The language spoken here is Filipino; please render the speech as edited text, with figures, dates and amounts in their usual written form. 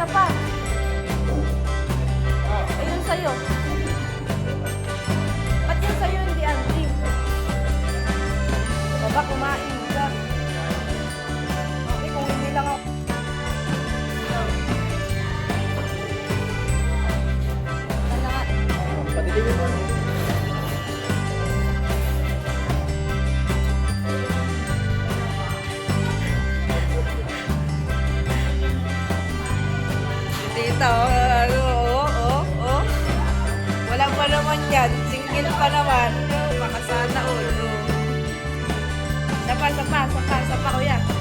isa pa. Ayun sa'yo. Ba't yun sa'yo hindi auntie? Baba, kumain ka. Okay, kung hindi lang ako. Ano nga? Patitigin mo. Tita, oh. Wala pa naman yan. Single pa naman. Baka sana all. Sapa, kuya.